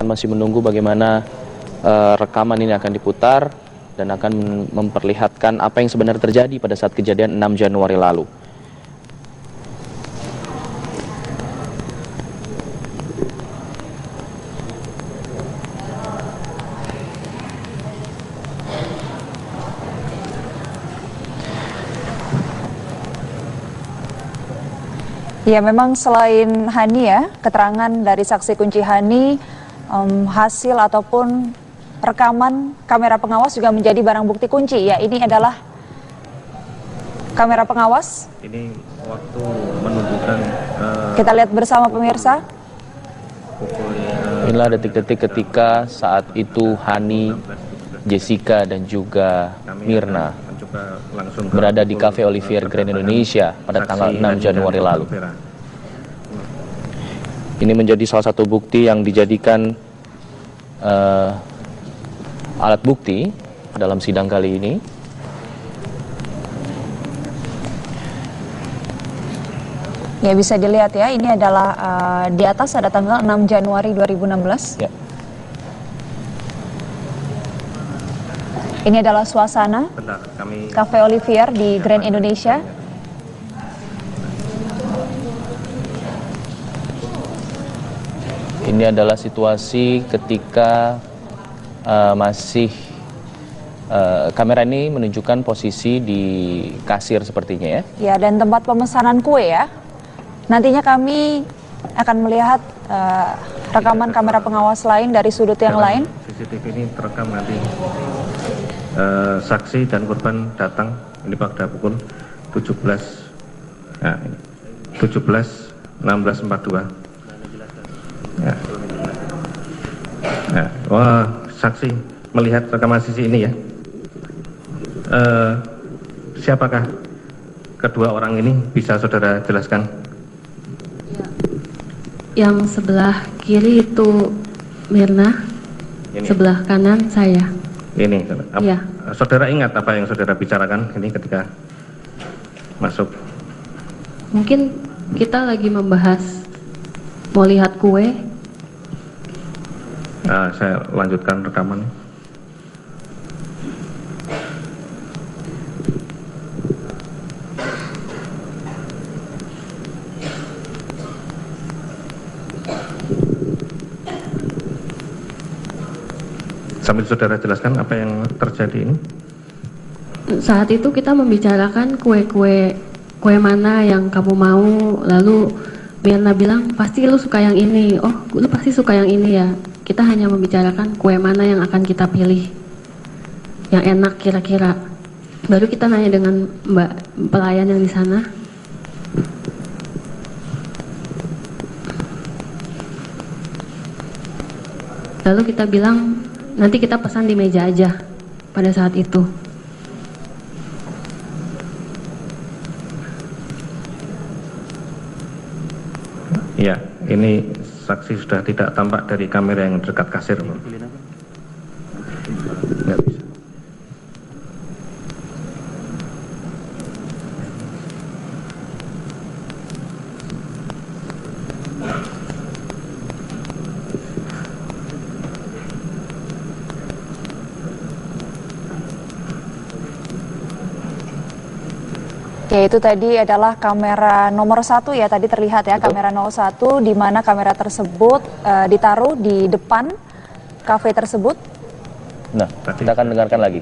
masih menunggu bagaimana rekaman ini akan diputar dan akan memperlihatkan apa yang sebenarnya terjadi pada saat kejadian 6 Januari lalu. Ya, memang selain Hani ya, keterangan dari saksi kunci Hani, hasil ataupun rekaman kamera pengawas juga menjadi barang bukti kunci. Ya, ini adalah kamera pengawas. Ini waktu menunjukkan. Kita lihat bersama pemirsa. Inilah detik-detik ketika saat itu Hani, Jessica dan juga Mirna berada di Cafe Olivier Grand Indonesia pada tanggal 6 Januari lalu. Ini menjadi salah satu bukti yang dijadikan alat bukti dalam sidang kali ini. Ya, bisa dilihat ya, ini adalah di atas ada tanggal 6 Januari 2016. Ya. Ini adalah suasana Cafe Olivier di Grand Indonesia. Ini adalah situasi ketika kamera ini menunjukkan posisi di kasir sepertinya ya. Ya, dan tempat pemesanan kue ya. Nantinya kami akan melihat rekaman kamera pengawas lain dari sudut yang lain. CCTV ini terekam nanti. Saksi dan korban datang ini pada pukul 17, nah, 16.42. Ya. Nah, wah, saksi melihat rekaman CCTV ini ya. Siapakah kedua orang ini, bisa saudara jelaskan? Yang sebelah kiri itu Mirna, Ini. Sebelah kanan saya. Ini, Iya. Saudara ingat apa yang saudara bicarakan ini ketika masuk? Mungkin kita lagi membahas mau lihat kue. Saya lanjutkan rekaman. Sambil saudara jelaskan apa yang terjadi ini. Saat itu kita membicarakan kue mana yang kamu mau. Lalu Mirna bilang, pasti lu suka yang ini. Oh, lu pasti suka yang ini ya. Kita hanya membicarakan kue mana yang akan kita pilih, yang enak kira-kira. Baru kita nanya dengan Mbak pelayan yang di sana. Lalu kita bilang, nanti kita pesan di meja aja pada saat itu. Ya, ini saksi sudah tidak tampak dari kamera yang dekat kasir. Nggak bisa. Ya, itu tadi adalah kamera nomor 1 ya, tadi terlihat ya. Betul. Kamera 01 di mana kamera tersebut ditaruh di depan kafe tersebut. Nah, kita akan dengarkan lagi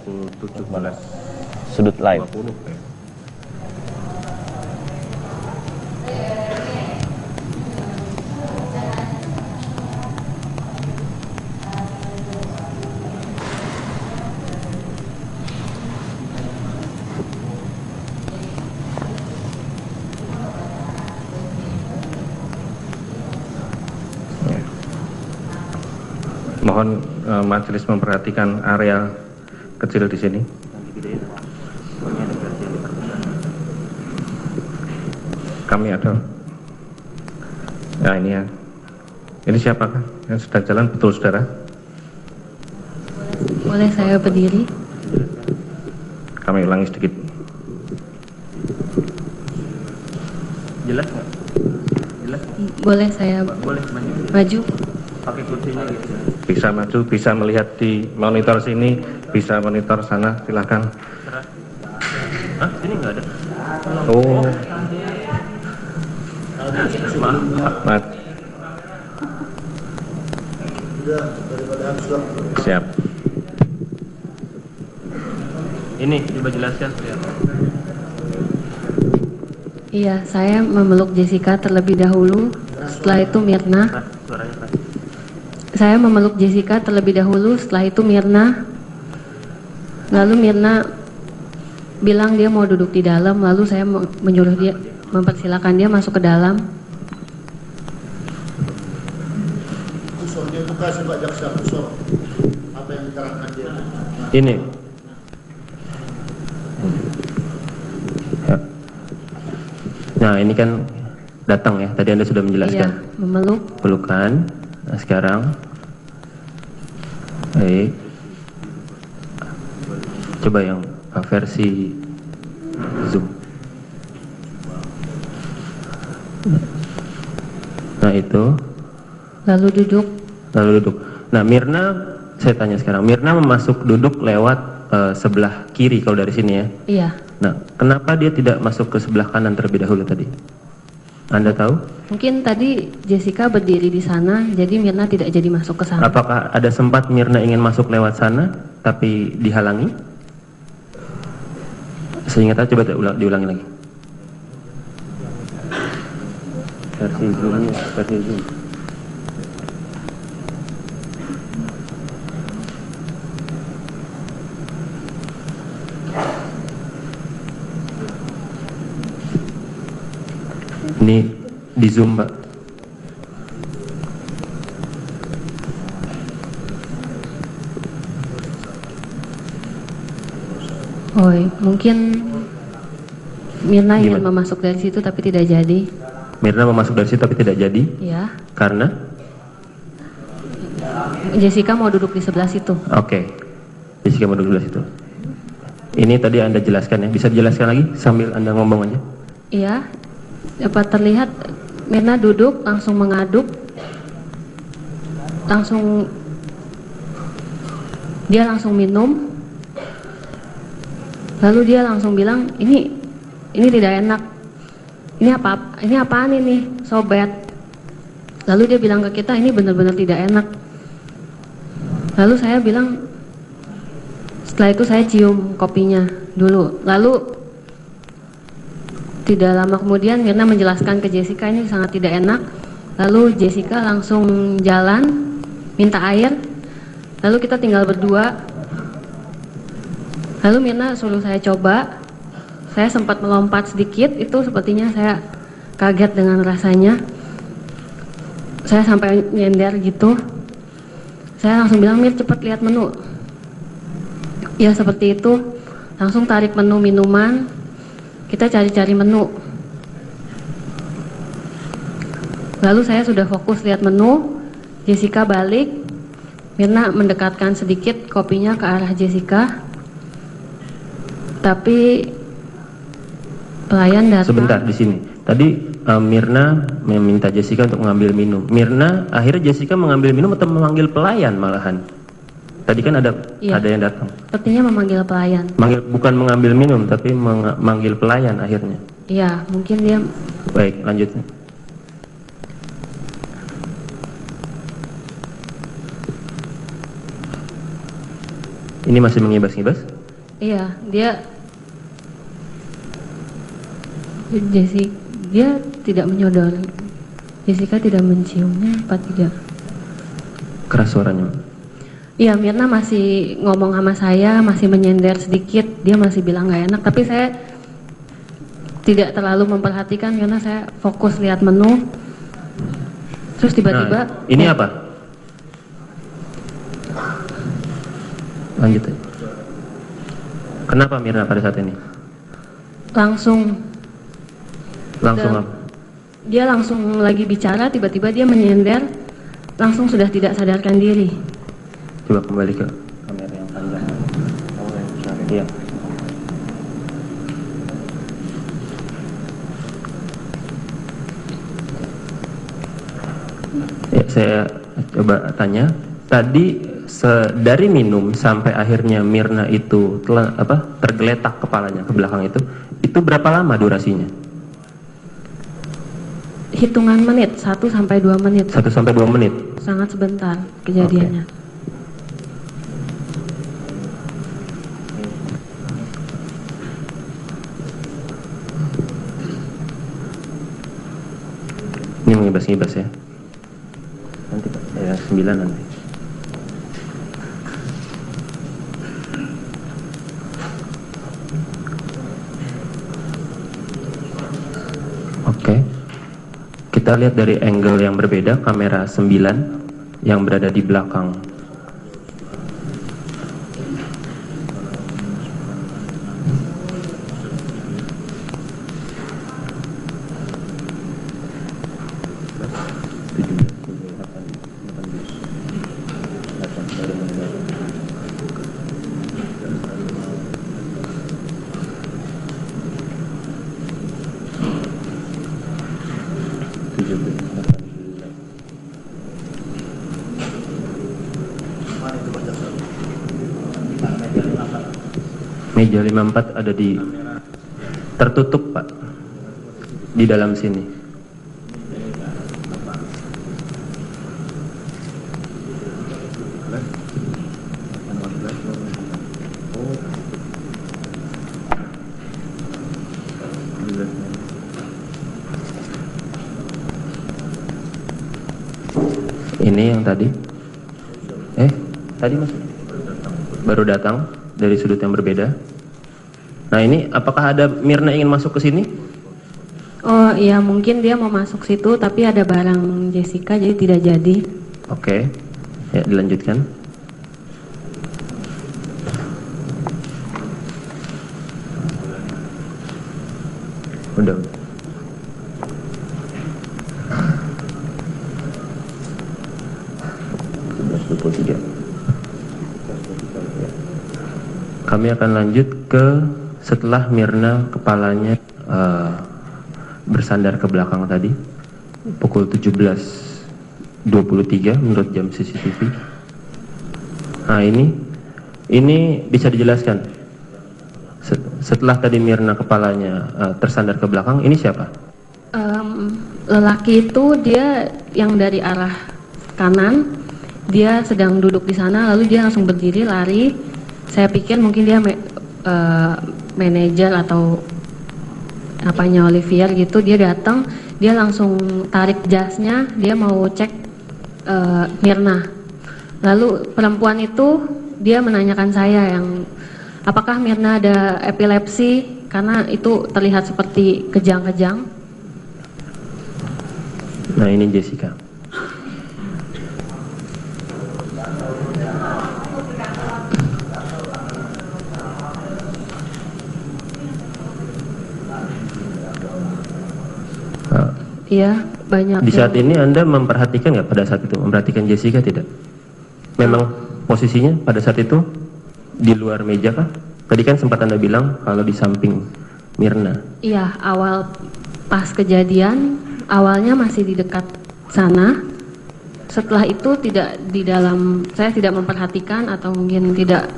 sudut lain. 20, ya. Mohon majelis memperhatikan area kecil di sini. Kami ada. Nah, ini ya. Ini siapakah yang sedang jalan, betul saudara? Boleh saya berdiri? Kami ulangi sedikit. Jelas nggak? Jelas? Boleh saya Boleh maju. maju? pakai kursinya gitu. Bisa maju, bisa melihat di monitor sini, bisa monitor sana, silakan. Hah? Sini nggak ada. Oh. Maaf. Siap. Ini coba jelaskan. Iya, saya memeluk Jessica terlebih dahulu. Setelah itu Mirna. Saya memeluk Jessica terlebih dahulu. Setelah itu Mirna. Lalu Mirna bilang dia mau duduk di dalam. Lalu saya menyuruh dia, mempersilahkan dia masuk ke dalam. Dia buka sih Pak Jaksa, apa yang diterangkan dia? Ini. Nah, ini kan datang ya. Tadi Anda sudah menjelaskan. Iya, memeluk. Pelukan. Nah, sekarang. Baik. Coba yang versi Zoom. Nah, itu. Lalu duduk. Nah, Mirna, saya tanya sekarang. Mirna masuk duduk lewat sebelah kiri kalau dari sini ya? Iya. Nah, kenapa dia tidak masuk ke sebelah kanan terlebih dahulu tadi? Anda tahu? Mungkin tadi Jessica berdiri di sana, jadi Mirna tidak jadi masuk ke sana. Apakah ada sempat Mirna ingin masuk lewat sana, tapi dihalangi? Seingat saya coba diulangi lagi. Versi Zoom. Ini di Zoom, Pak. Oh, mungkin Mirna ingin Gimana? memasuk dari situ tapi tidak jadi. Mirna mau masuk dari situ tapi tidak jadi? Ya. Karena? Jessica mau duduk di sebelah situ. Oke. Jessica mau duduk di sebelah situ. Ini tadi Anda jelaskan ya. Bisa dijelaskan lagi sambil Anda ngomong aja? Iya. Dapat terlihat Mirna duduk langsung mengaduk. Dia langsung minum. Lalu dia langsung bilang, ini tidak enak. Ini apaan ini, sobat? Lalu dia bilang ke kita, ini benar-benar tidak enak. Lalu saya bilang, setelah itu saya cium kopinya dulu. Lalu tidak lama kemudian Mirna menjelaskan ke Jessica ini sangat tidak enak. Lalu Jessica langsung jalan, minta air. Lalu kita tinggal berdua. Lalu Mirna suruh saya coba. Saya sempat melompat sedikit, itu sepertinya saya kaget dengan rasanya. Saya sampai nyender gitu. Saya langsung bilang, Mir cepat lihat menu. Ya seperti itu. Langsung tarik menu minuman. Kita cari-cari menu. Lalu saya sudah fokus lihat menu. Jessica balik. Mirna mendekatkan sedikit kopinya ke arah Jessica. Tapi pelayan datang. Sebentar di sini. Tadi Mirna meminta Jessica untuk mengambil minum. Mirna akhirnya Jessica mengambil minum atau memanggil pelayan malahan? Tadi kan ada yang datang. Sepertinya memanggil pelayan. Bukan mengambil minum tapi memanggil pelayan akhirnya. Iya, mungkin dia. Baik, lanjutnya. Ini masih mengibas-ngibas? Iya, dia tidak menyodor. Jessica tidak menciumnya apa tidak? Keras suaranya. Iya, Mirna masih ngomong sama saya, masih menyender sedikit. Dia masih bilang nggak enak, tapi saya tidak terlalu memperhatikan karena saya fokus lihat menu. Terus tiba-tiba. Nah, ini apa? Lanjut. Kenapa Mirna pada saat ini? Langsung apa? Dia langsung lagi bicara, tiba-tiba dia menyender, langsung sudah tidak sadarkan diri. Coba kembali ke kamera yang panjang. Iya. Ya, saya coba tanya. Tadi dari minum sampai akhirnya Mirna itu tergeletak kepalanya ke belakang itu berapa lama durasinya? Hitungan menit, 1 sampai 2 menit. 1 sampai 2 menit. Sangat sebentar kejadiannya. Ini mengibas-ngibas ya. Nanti Pak, ya 9 nanti. Oke. Kita lihat dari angle yang berbeda, kamera 9 yang berada di belakang. Meja 54 ada di tertutup Pak, di dalam sini. Ini yang tadi. Tadi Mas baru datang dari sudut yang berbeda. Nah ini apakah ada Mirna ingin masuk ke sini? Oh iya, mungkin dia mau masuk situ tapi ada barang Jessica jadi tidak jadi. Oke. Ya dilanjutkan. Udah. Kami akan lanjut ke setelah Mirna kepalanya bersandar ke belakang tadi pukul 17.23 menurut jam CCTV. Nah ini bisa dijelaskan setelah tadi Mirna kepalanya tersandar ke belakang, ini siapa? Lelaki itu dia yang dari arah kanan, dia sedang duduk di sana lalu dia langsung berdiri lari. Saya pikir mungkin dia manajer atau apanya Olivier gitu. Dia datang, dia langsung tarik jasnya, dia mau cek Mirna. Lalu perempuan itu dia menanyakan saya yang apakah Mirna ada epilepsi karena itu terlihat seperti kejang-kejang. Nah ini Jessica. Iya, banyak. Di saat ini Anda memperhatikan nggak pada saat itu? Memperhatikan Jessica tidak? Memang posisinya pada saat itu di luar meja kah? Tadi kan sempat Anda bilang kalau di samping Mirna. Iya, awal pas kejadian, awalnya masih di dekat sana. Setelah itu tidak di dalam, saya tidak memperhatikan atau mungkin tidak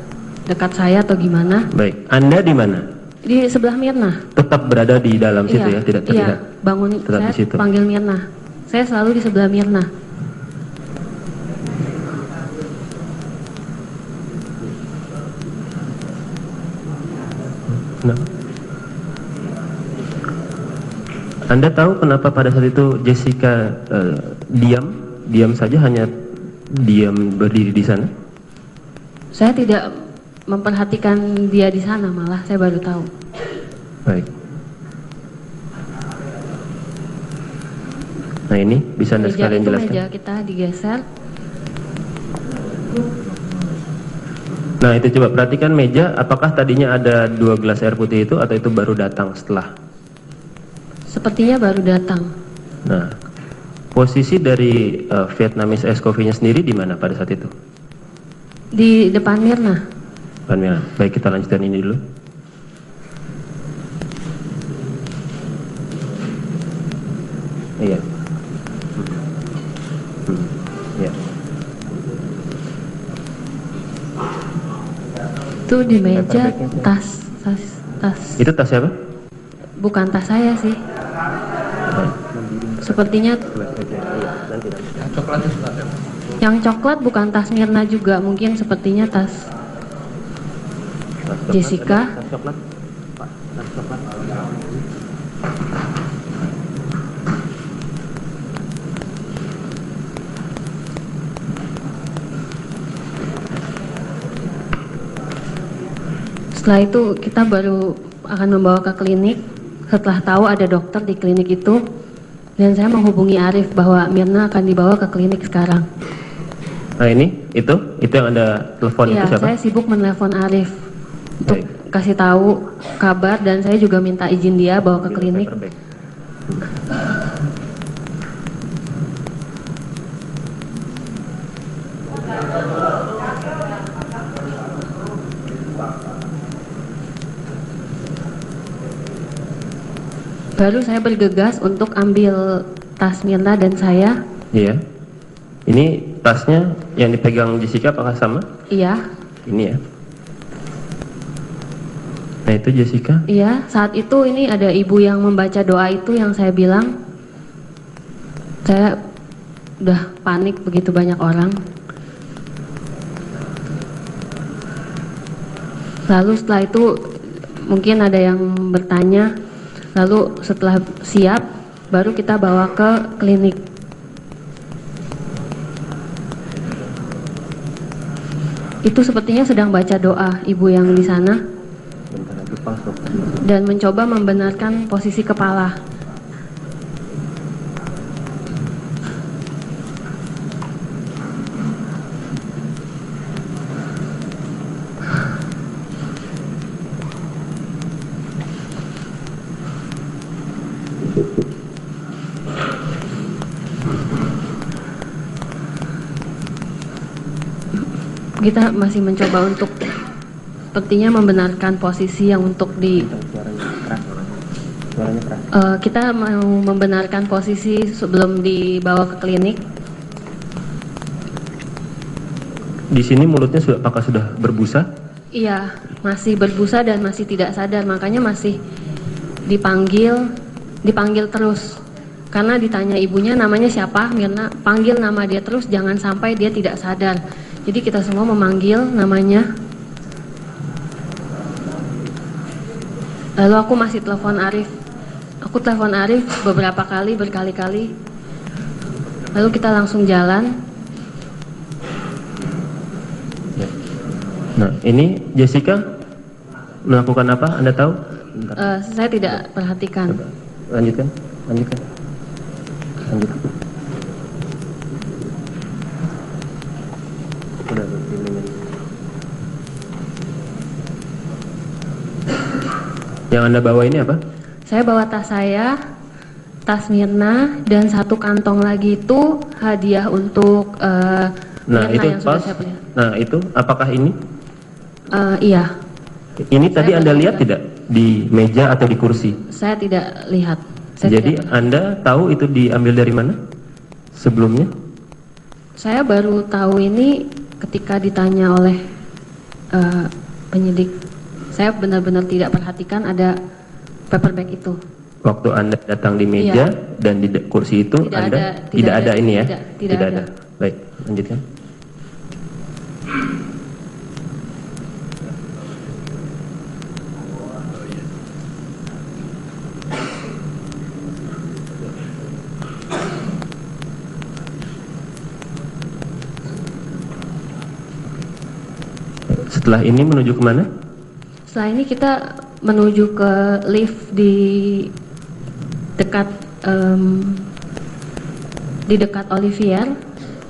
dekat saya atau gimana. Baik, Anda di mana? Di sebelah Mirna. Tetap berada di dalam situ ya, tidak terlihat. Iya, bangun tetap saya di situ. Panggil Mirna. Saya selalu di sebelah Mirna. Kenapa? Anda tahu kenapa pada saat itu Jessica diam saja, hanya diam berdiri di sana? Saya tidak memperhatikan dia di sana, malah saya baru tahu. Baik. Nah ini bisa Anda sekalian jelaskan. Meja kita digeser. Nah itu coba perhatikan meja, apakah tadinya ada 2 gelas air putih itu atau itu baru datang setelah? Sepertinya baru datang. Nah posisi dari Vietnamese Ice Coffee-nya sendiri di mana pada saat itu? Di depan Mirna. Depan Mirna. Baik, kita lanjutkan ini dulu. Iya. Ya. Itu di meja, tas. Itu tas siapa? Bukan tas saya sih. Sepertinya yang coklat bukan tas Mirna juga, mungkin sepertinya tas Jessica. Setelah itu kita baru akan membawa ke klinik setelah tahu ada dokter di klinik itu, dan saya menghubungi Arif bahwa Mirna akan dibawa ke klinik sekarang. Nah ini, itu yang Anda telepon Iya, itu siapa? saya sibuk menelepon Arif untuk Baik. kasih tahu kabar, dan saya juga minta izin dia bawa ke klinik. Baru saya bergegas untuk ambil tas Mirna dan saya. Iya. Ini tasnya yang dipegang Jessica apakah sama? Iya, Ini ya. Nah itu Jessica. iya. Saat itu ini ada ibu yang membaca doa itu yang saya bilang. Saya udah panik, begitu banyak orang. Lalu setelah itu mungkin ada yang bertanya. Lalu setelah siap, baru kita bawa ke klinik. Itu sepertinya sedang baca doa ibu yang di sana, dan mencoba membenarkan posisi kepala. Kita masih mencoba untuk sepertinya membenarkan posisi yang untuk di kita mau membenarkan posisi sebelum dibawa ke klinik. Di sini mulutnya apakah sudah berbusa? Iya, masih berbusa dan masih tidak sadar, makanya masih dipanggil terus. Karena ditanya ibunya namanya siapa, Mirna panggil nama dia terus, jangan sampai dia tidak sadar. Jadi kita semua memanggil namanya. Lalu aku masih telepon Arif. Aku telepon Arif beberapa kali, berkali-kali. Lalu kita langsung jalan. Nah ini Jessica melakukan apa? Anda tahu? Saya tidak perhatikan. Lanjutkan. Yang Anda bawa ini apa? Saya bawa tas saya, tas Mirna, dan satu kantong lagi itu hadiah untuk Nah Mirna itu yang sudah pas. saya beli. Nah itu apakah ini? Iya, Ini tadi Saya Anda baru lihat lihat. tidak di meja atau di kursi? saya tidak lihat. Saya Jadi tidak- Anda tahu itu diambil dari mana? Sebelumnya? saya baru tahu ini ketika ditanya oleh penyidik. Saya benar-benar tidak perhatikan ada paper bag itu. Waktu Anda datang di meja dan di kursi itu Tidak Anda ada, tidak ada ini ya? tidak ada. Baik, lanjutkan. Setelah ini menuju kemana? Setelah ini kita menuju ke lift di dekat Olivier.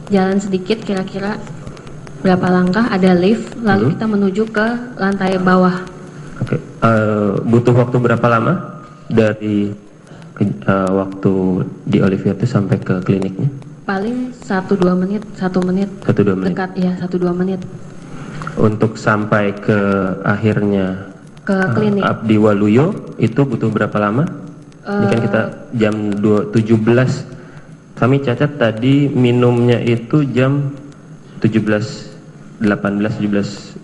Jalan sedikit, kira-kira berapa langkah ada lift. Lalu kita menuju ke lantai bawah. Oke, butuh waktu berapa lama dari waktu di Olivier itu sampai ke kliniknya? Paling 1-2 menit, 1 menit. 1-2 menit. Dekat, ya 1-2 menit Untuk sampai ke akhirnya ke klinik. Abdi Waluyo itu butuh berapa lama? Ini kan kita jam 17. Kami cacat tadi minumnya itu jam 17, 18, 17,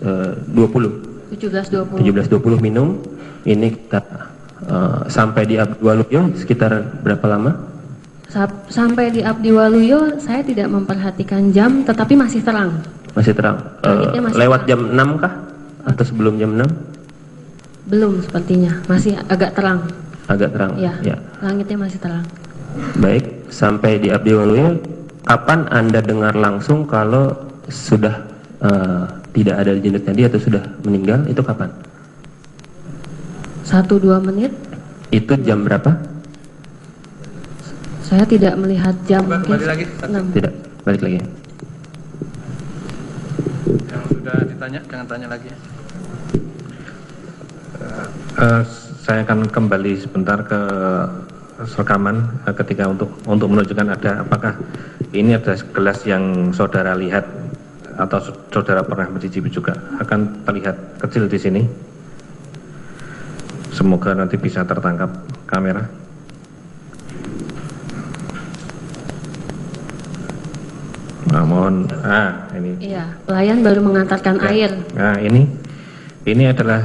20. 17.20. 17.20 minum. Ini kita sampai di Abdiwaluyo sekitar berapa lama? Sampai di Abdiwaluyo saya tidak memperhatikan jam, tetapi masih terang. Masih terang. Masih Lewat terang. jam 6 kah? Atau sebelum jam 6? Belum sepertinya, masih agak terang. Agak terang. Ya, Ya. langitnya masih terang. Baik, sampai di Abdiwaluyo, kapan Anda dengar langsung kalau sudah tidak ada jenazah tadi atau sudah meninggal? Itu kapan? 1-2 menit. Itu jam berapa? Saya tidak melihat jam. Kembali lagi. 6. Tidak, balik lagi. Yang sudah ditanya, jangan tanya lagi. Saya akan kembali sebentar ke rekaman ketika untuk menunjukkan ada apakah ini ada gelas yang saudara lihat atau saudara pernah mencicipi juga, akan terlihat kecil di sini. Semoga nanti bisa tertangkap kamera. Nah, mohon, ini. Iya, pelayan baru mengantarkan air. Nah, ini adalah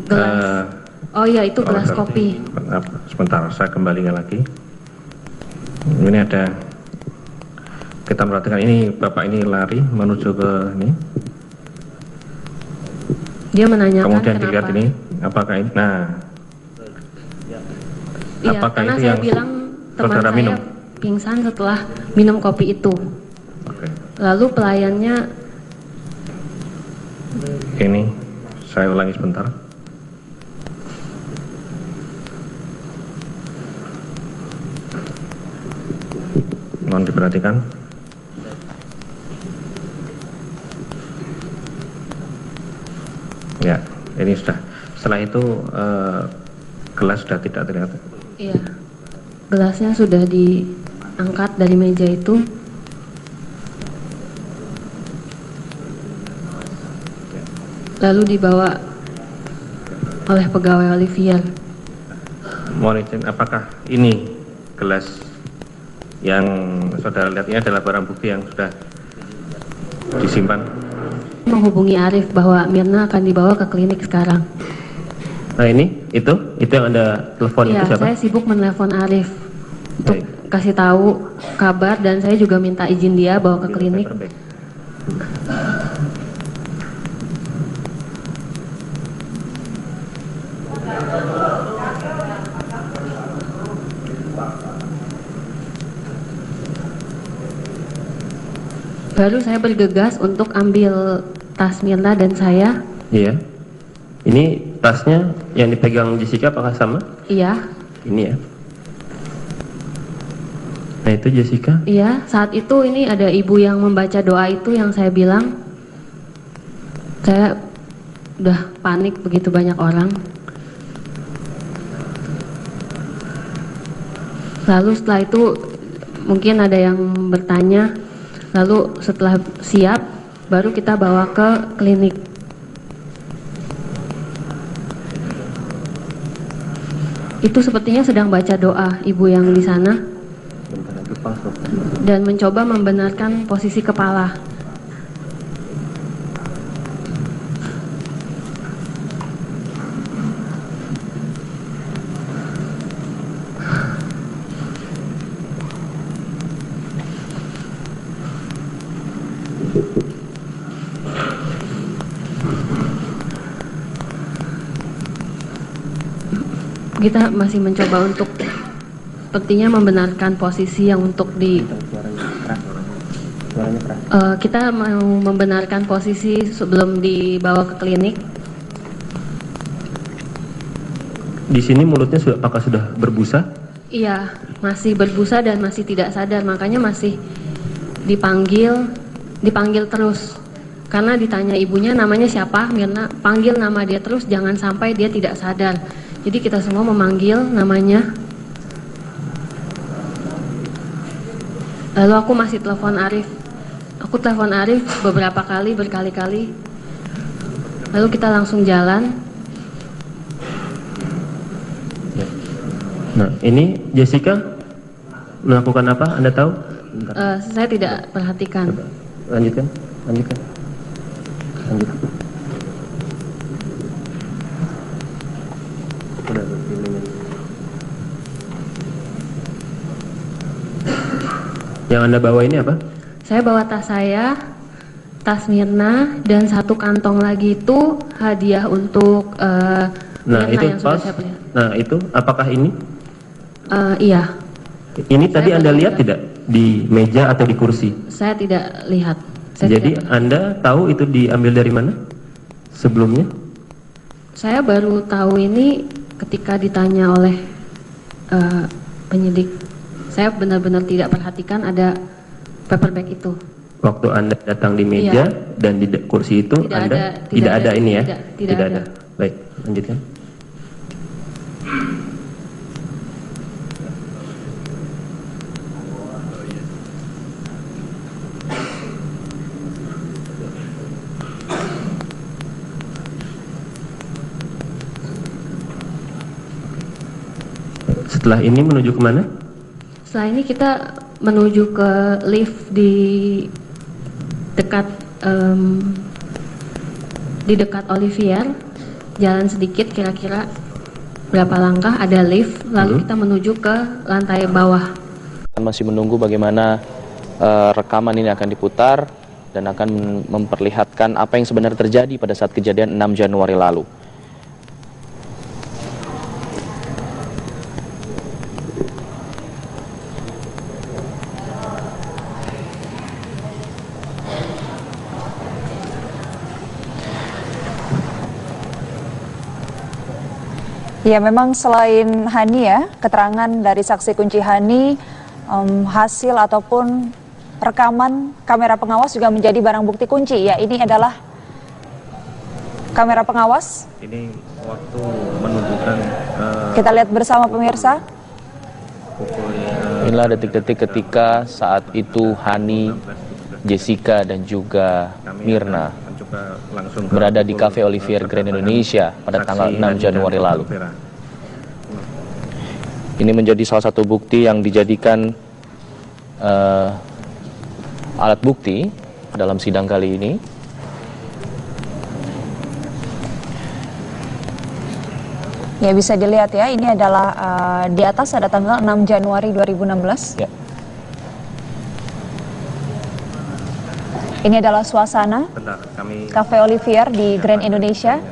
Gelas. Oh iya, itu gelas kopi. Sebentar, saya kembalikan lagi. Ini ada, kita perhatikan ini bapak ini lari menuju ke ini. Dia menanyakan Kemudian kenapa. dilihat ini, apakah ini? Nah, Iya, apakah karena itu saya yang bilang teman saudara saya minum? pingsan setelah minum kopi itu. Oke. Lalu pelayannya, Ini saya ulangi sebentar. Mohon diperhatikan. Ya, ini sudah. Setelah itu gelas sudah tidak terlihat. iya, gelasnya sudah diangkat dari meja itu. Lalu dibawa oleh pegawai Olivier. Mohon izin, apakah ini gelas yang saudara lihat ini adalah barang bukti yang sudah disimpan? Menghubungi Arif bahwa Mirna akan dibawa ke klinik sekarang. Nah ini, itu yang Anda telepon Iya, itu siapa? saya sibuk menelpon Arif untuk Baik. kasih tahu kabar, dan saya juga minta izin dia bawa ke klinik. Baik. Baru saya bergegas untuk ambil tas Mirna dan saya. Iya. Ini tasnya yang dipegang Jessica apakah sama? Iya, Ini ya. Nah itu Jessica. iya. Saat itu ini ada ibu yang membaca doa itu yang saya bilang. Saya udah panik, begitu banyak orang. Lalu setelah itu mungkin ada yang bertanya. Lalu setelah siap, baru kita bawa ke klinik. Itu sepertinya sedang baca doa ibu yang di sana dan mencoba membenarkan posisi kepala. Kita masih mencoba untuk sepertinya membenarkan posisi yang untuk di kita mau membenarkan posisi sebelum dibawa ke klinik. Di sini mulutnya apakah sudah berbusa? Iya, masih berbusa dan masih tidak sadar, makanya masih dipanggil terus. Karena ditanya ibunya namanya siapa, Mirna panggil nama dia terus, jangan sampai dia tidak sadar. Jadi kita semua memanggil namanya. Lalu aku masih telepon Arif. Aku telepon Arif beberapa kali, berkali-kali. Lalu kita langsung jalan. Nah ini Jessica melakukan apa? Anda tahu? Saya tidak perhatikan. Lanjutkan. Lanjut. Yang Anda bawa ini apa? Saya bawa tas saya, tas Mirna, dan satu kantong lagi itu hadiah untuk Nah, Mirna itu yang sudah tas. saya beli. Nah, itu apakah ini? Iya, Ini tadi Saya Anda baru lihat lihat. tidak di meja atau di kursi? saya tidak lihat. Saya Jadi tidak- Anda tahu itu diambil dari mana? Sebelumnya? saya baru tahu ini ketika ditanya oleh penyidik. Saya benar-benar tidak perhatikan ada paper bag itu. Waktu Anda datang di meja dan di kursi itu Tidak Anda ada- tidak ada ini ya? tidak ada. Baik, lanjutkan. Setelah ini menuju kemana? Setelah ini kita menuju ke lift di dekat Olivier, jalan sedikit kira-kira berapa langkah ada lift, lalu kita menuju ke lantai bawah. Masih menunggu bagaimana rekaman ini akan diputar dan akan memperlihatkan apa yang sebenarnya terjadi pada saat kejadian 6 Januari lalu. Ya, memang selain Hani ya, keterangan dari saksi kunci Hani, hasil ataupun rekaman kamera pengawas juga menjadi barang bukti kunci. Ya, ini adalah kamera pengawas. Ini waktu menunjukkan Kita lihat bersama pemirsa. pukul Inilah detik-detik ketika saat itu Hani, Jessica dan juga Mirna mencoba langsung berada di Cafe Olivier Grand Indonesia pada tanggal 6 Januari lalu. Ini menjadi salah satu bukti yang dijadikan alat bukti dalam sidang kali ini. Ya, bisa dilihat ya, ini adalah di atas ada tanggal 6 Januari 2016. Ya. Ini adalah suasana Bentar, kami Cafe Olivier di Grand Indonesia.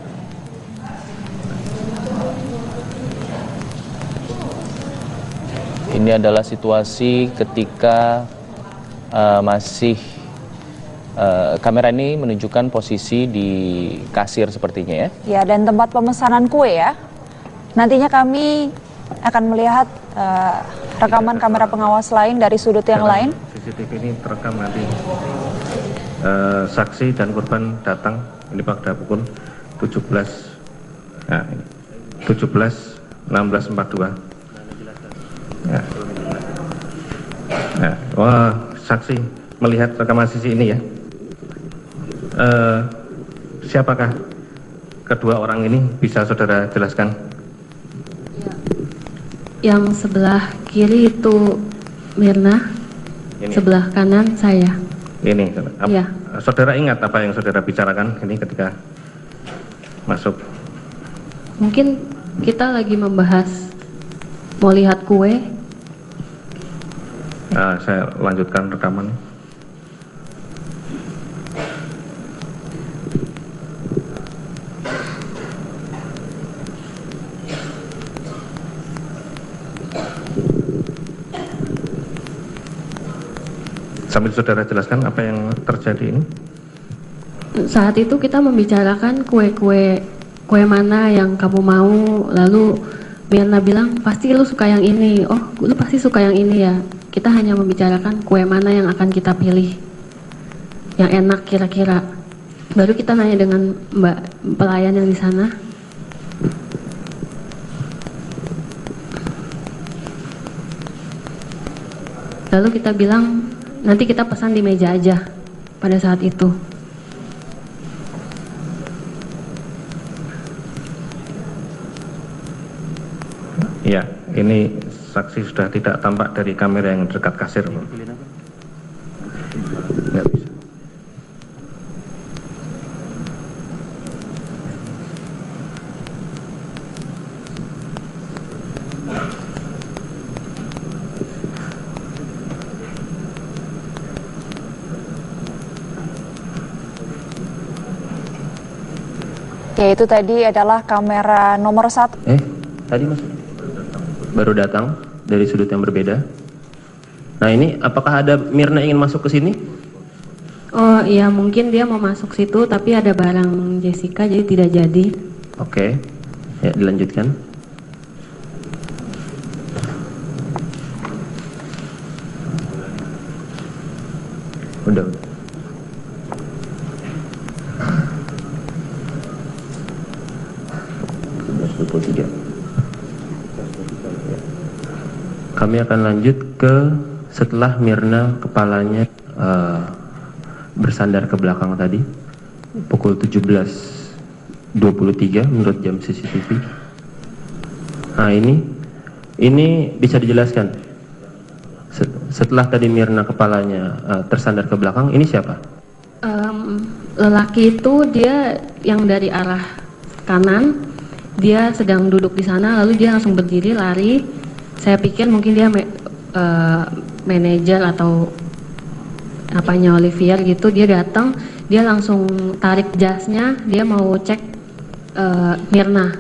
Ini adalah situasi ketika kamera ini menunjukkan posisi di kasir sepertinya ya. Ya, dan tempat pemesanan kue ya. Nantinya kami akan melihat rekaman kamera pengawas lain dari sudut yang lain. CCTV ini terekam nanti saksi dan korban datang ini pada pukul 17 nah, ini, 16.42 ya. Nah, wah, saksi melihat rekaman CCTV ini ya. Siapakah kedua orang ini, bisa saudara jelaskan? Yang sebelah kiri itu Mirna, Ini. sebelah kanan saya. Ini, Iya. saudara ingat apa yang saudara bicarakan ini ketika masuk? Mungkin kita lagi membahas mau lihat kue. Nah, saya lanjutkan rekaman. Sambil saudara jelaskan apa yang terjadi ini. Saat itu kita membicarakan kue mana yang kamu mau, lalu Mirna bilang pasti lu suka yang ini. Oh, lu pasti suka yang ini ya. Kita hanya membicarakan kue mana yang akan kita pilih, yang enak kira-kira. Baru kita nanya dengan Mbak pelayan yang di sana. Lalu kita bilang nanti kita pesan di meja aja pada saat itu. Iya, ini saksi sudah tidak tampak dari kamera yang dekat kasir. Nggak bisa. Yaitu tadi adalah kamera nomor 1. Tadi mas baru datang dari sudut yang berbeda. Nah ini apakah ada Mirna ingin masuk ke sini? Oh iya, mungkin dia mau masuk situ tapi ada barang Jessica jadi tidak jadi. Oke, ya dilanjutkan. Udah. Kami akan lanjut ke setelah Mirna kepalanya bersandar ke belakang tadi pukul 17.23 menurut jam CCTV. Nah ini bisa dijelaskan setelah tadi Mirna kepalanya tersandar ke belakang, ini siapa? Lelaki itu dia yang dari arah kanan, dia sedang duduk di sana lalu dia langsung berdiri lari. Saya pikir mungkin dia manajer atau apanya Olivier gitu. Dia datang, dia langsung tarik jasnya, dia mau cek Mirna.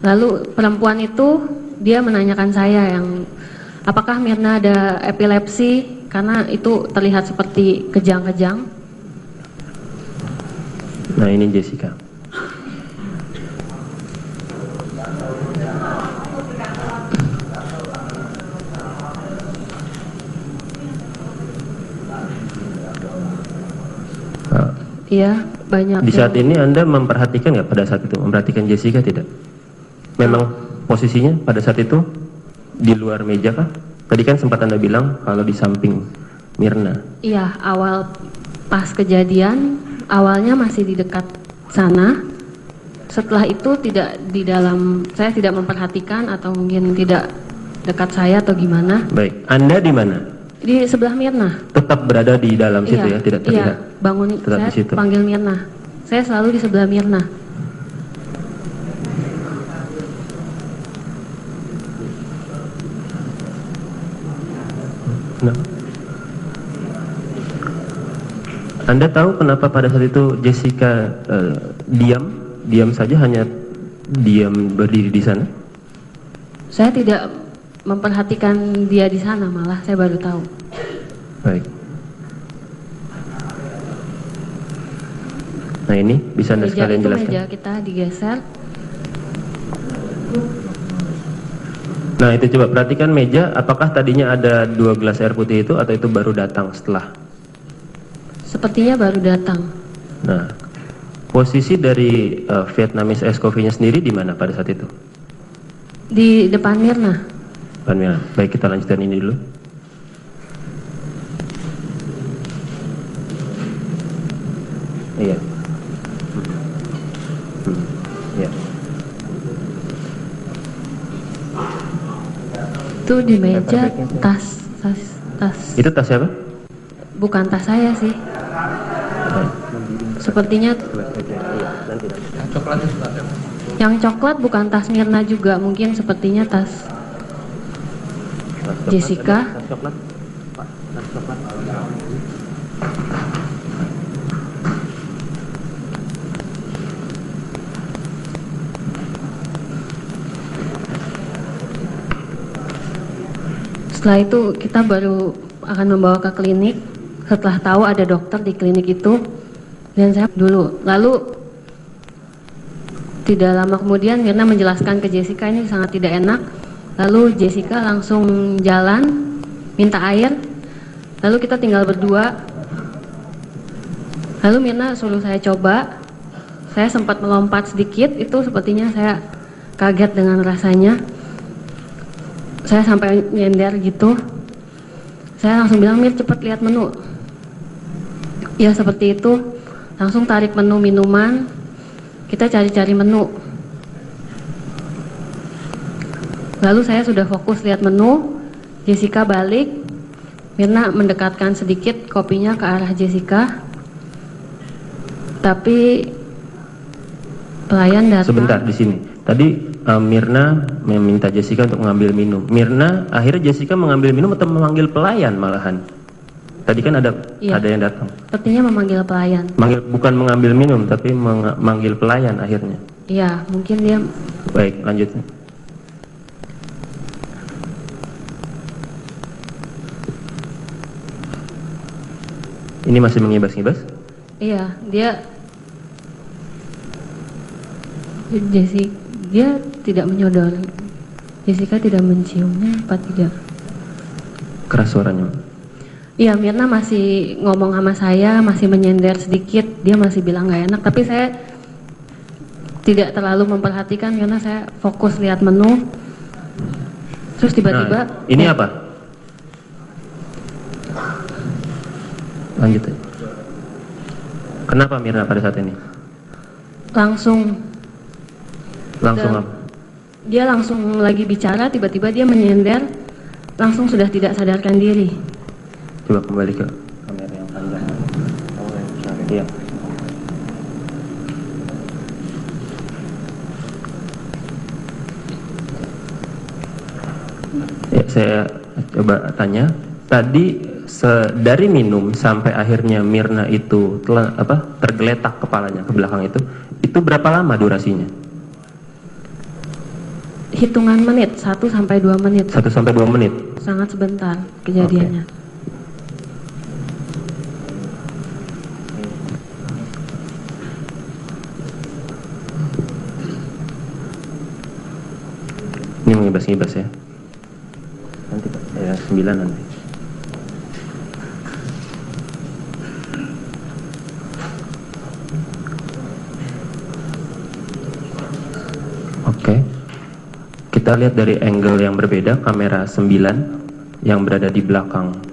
Lalu perempuan itu dia menanyakan saya yang apakah Mirna ada epilepsi karena itu terlihat seperti kejang-kejang. Nah ini Jessica. Iya, banyak. Di saat ini Anda memperhatikan nggak pada saat itu? Memperhatikan Jessica tidak? Memang posisinya pada saat itu di luar meja kah? Tadi kan sempat Anda bilang kalau di samping Mirna. Iya, awal pas kejadian, awalnya masih di dekat sana. Setelah itu tidak di dalam, saya tidak memperhatikan atau mungkin tidak dekat saya atau gimana. Baik, Anda di mana? Di sebelah Mirna. Tetap berada di dalam situ ya, tidak terlihat? Iya, bangun tetap saya di situ. Panggil Mirna. Saya selalu di sebelah Mirna. Nah. Anda tahu kenapa pada saat itu Jessica diam saja, hanya diam berdiri di sana? Saya tidak memperhatikan dia di sana, malah saya baru tahu. Baik. Nah ini bisa Anda sekalian jelaskan. Meja kita digeser. Nah itu coba perhatikan meja, apakah tadinya ada 2 gelas air putih itu atau itu baru datang setelah? Sepertinya baru datang. Nah posisi dari Vietnamese Ice Coffee-nya sendiri di mana pada saat itu? Di depan Mirna. Depan Mirna. Baik, kita lanjutkan ini dulu. Iya. Iya. Itu di meja tas. Itu tas siapa? Bukan tas saya sih. Sepertinya yang coklat bukan tas Mirna juga, mungkin sepertinya tas Jessica. Setelah itu kita baru akan membawa ke klinik setelah tahu ada dokter di klinik itu, dan saya dulu. Lalu tidak lama kemudian Mirna menjelaskan ke Jessica ini sangat tidak enak. Lalu Jessica langsung jalan minta air. Lalu kita tinggal berdua. Lalu Mirna suruh saya coba. Saya sempat melompat sedikit, itu sepertinya saya kaget dengan rasanya. Saya sampai nyender gitu. Saya langsung bilang, Mir cepat lihat menu. Ya seperti itu. Langsung tarik menu minuman. Kita cari-cari menu. Lalu saya sudah fokus lihat menu. Jessica balik. Mirna mendekatkan sedikit kopinya ke arah Jessica. Tapi pelayan datang. Sebentar di sini. Tadi Mirna meminta Jessica untuk mengambil minum. Mirna, akhirnya Jessica mengambil minum atau memanggil pelayan malahan? Tadi kan ada Iya. yang datang. Sepertinya memanggil pelayan. Bukan mengambil minum, tapi memanggil pelayan akhirnya. Iya, mungkin dia. Baik, lanjut. Ini masih mengibas-ngibas? Iya, dia tidak menyodor. Jessica tidak menciumnya, apa tidak? Keras suaranya. Iya, Mirna masih ngomong sama saya, masih menyender sedikit, dia masih bilang nggak enak, tapi saya tidak terlalu memperhatikan karena saya fokus lihat menu. Terus tiba-tiba. Nah, ini apa? Lanjut. Kenapa Mirna pada saat ini? Langsung apa? Dia langsung lagi bicara, tiba-tiba dia menyender, langsung sudah tidak sadarkan diri. Coba kembali ke kamera yang panjang. Iya. Ya, saya coba tanya. Tadi dari minum sampai akhirnya Mirna itu tergeletak kepalanya ke belakang itu berapa lama durasinya? Hitungan menit, 1 sampai 2 menit. 1 sampai 2 menit. Sangat sebentar kejadiannya. Ini mengibas-ngibas ya. Nanti Pak, ya 9 nanti. Oke. Kita lihat dari angle yang berbeda, kamera 9 yang berada di belakang.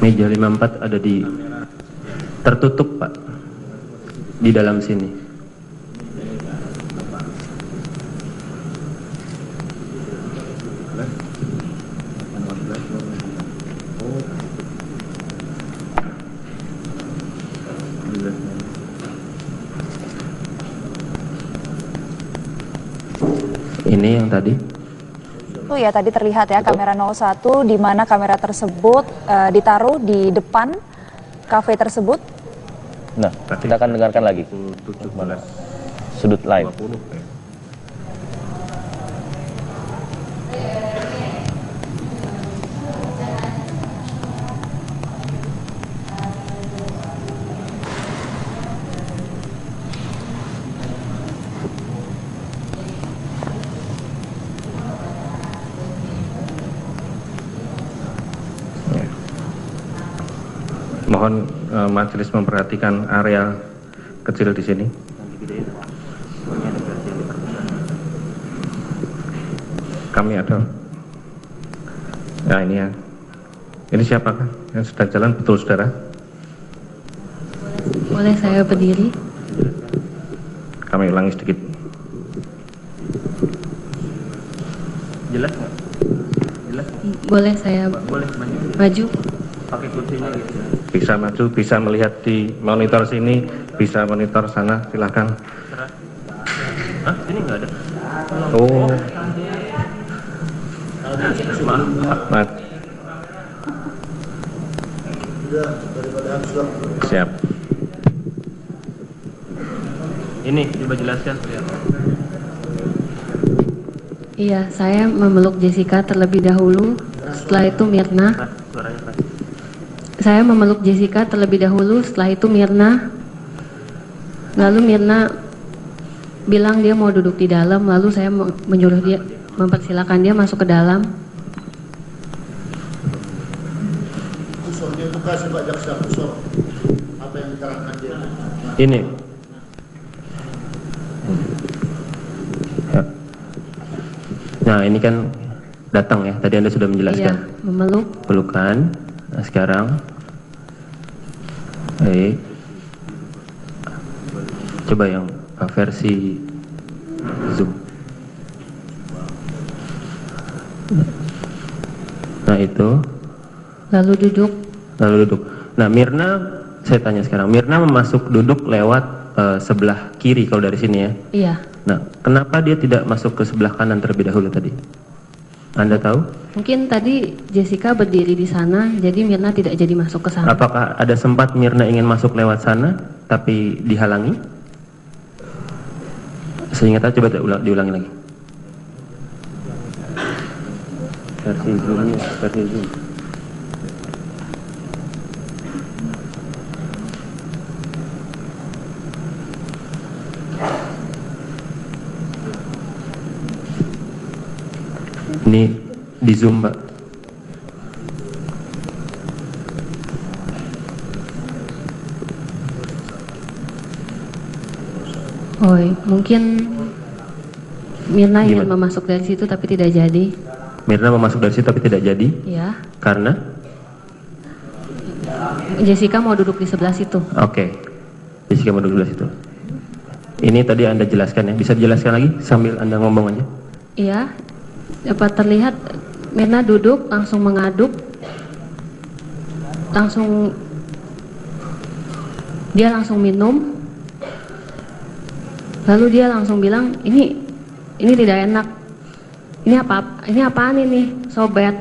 Meja 54 ada di tertutup Pak, di dalam sini. Ini yang tadi. Itu ya tadi terlihat ya kamera 01 di mana kamera tersebut ditaruh di depan kafe tersebut. Nah, kita akan dengarkan lagi. Sudut live. Mohon majelis memperhatikan area kecil di sini. Kami ada. Nah ini ya. Ini siapakah yang sedang jalan, betul saudara? Boleh saya berdiri? Kami ulangi sedikit. Jelas nggak? Jelas? Boleh saya Boleh maju? pakai kursinya gitu. Bisa maju, bisa melihat di monitor sini, bisa monitor sana, silahkan. Hah? Ini nggak ada. Oh. Maaf. Siap. Ini coba jelaskan. Iya, saya memeluk Jessica terlebih dahulu, setelah itu Mirna. Suaranya pas. Saya memeluk Jessica terlebih dahulu, setelah itu Mirna. Lalu Mirna bilang dia mau duduk di dalam, lalu saya menyuruh dia, mempersilahkan dia masuk ke dalam. Kusur dia buka Pak jaksa kusur. Apa yang diterangkan dia? Ini. Ya. Nah ini kan datang ya, tadi Anda sudah menjelaskan. Iya, memeluk. Pelukan. Nah, sekarang. Baik. Coba yang versi Zoom. Nah, itu. Lalu duduk. Lalu duduk. Nah, Mirna, saya tanya sekarang. Mirna memasuk duduk lewat sebelah kiri kalau dari sini ya? Iya. Nah, kenapa dia tidak masuk ke sebelah kanan terlebih dahulu tadi? Anda tahu? Mungkin tadi Jessica berdiri di sana, jadi Mirna tidak jadi masuk ke sana. Apakah ada sempat Mirna ingin masuk lewat sana, tapi dihalangi? Seingat saya, coba diulangi lagi. Versi Zoom-nya, versi Zoom. Ini di Zoom, Pak. Oh, mungkin Mirna ingin Gimana? memasuk dari situ tapi tidak jadi. Mirna memasuk dari situ tapi tidak jadi. Ya. Karena? Jessica mau duduk di sebelah situ. Oke. Jessica mau duduk di situ. Ini tadi Anda jelaskan ya. Bisa dijelaskan lagi sambil Anda ngomong aja? Iya. Dapat terlihat Mirna duduk langsung mengaduk. Dia langsung minum. Lalu dia langsung bilang, ini tidak enak. Ini apaan ini, sobet.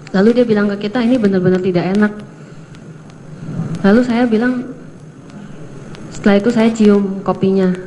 Lalu dia bilang ke kita, ini benar-benar tidak enak. Lalu saya bilang, setelah itu saya cium kopinya.